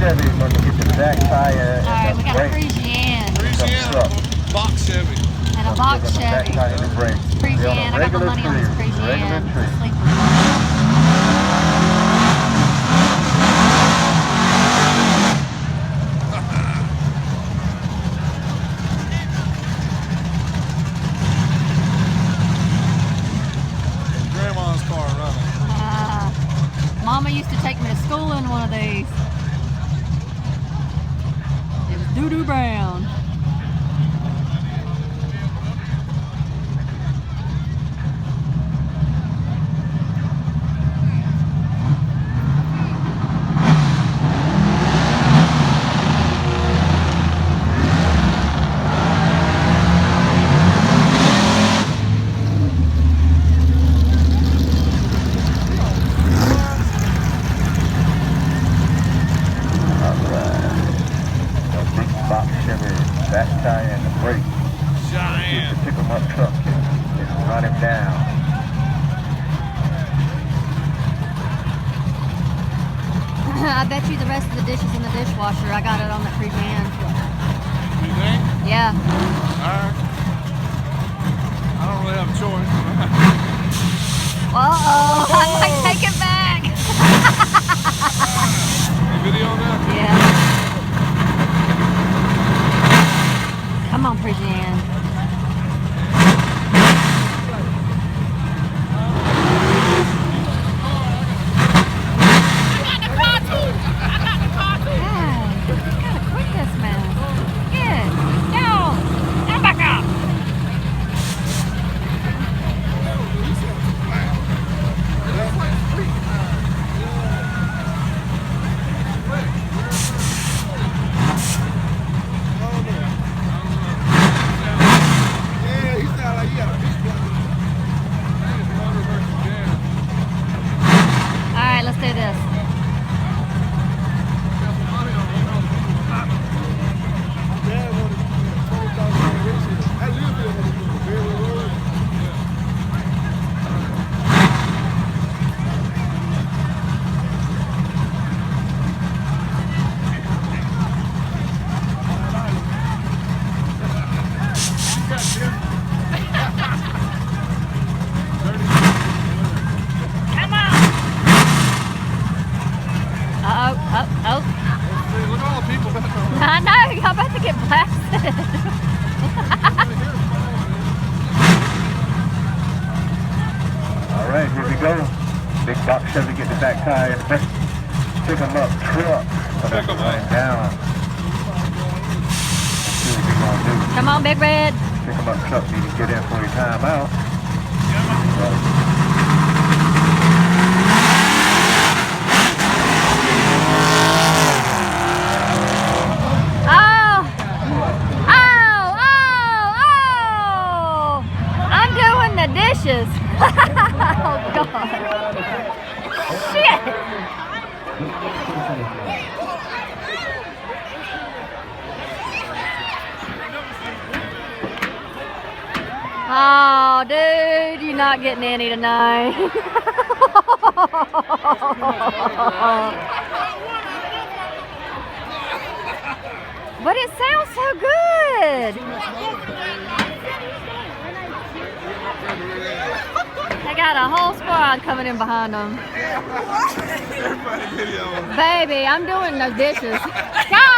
Chevy is going to get the back tire. Alright, we got a Parisienne. Box Chevy. And a box Chevy. Parisienne. I got my money on this Parisienne. Sleeper. Grandma's car running. Mama used to take me to school in one of these. It was doo-doo brown. Back tire and the brake. Giant. Pick him up truck and run him down. I bet you the rest of the dishes in the dishwasher. I got it on the Parisienne. You think? Yeah. Alright. I don't really have a choice. Uh-oh. I might take it back. Any video on that? Yeah. Come on, Parisienne. Let's do this. Oh. Look at all the people back there. I know, y'all about to get blasted. Alright, here we go. Big box Chevy get the back tire and the brake. Pick him up truck. Pick him up. Down. Let's see what we're going to do. Come on, Big Red. Pick him up truck. Need to get in for your time out. Dishes. Oh God. Shit. Oh, dude, you're not getting any tonight. But it sounds so good. They got a whole squad coming in behind them. Baby, I'm doing those dishes. God!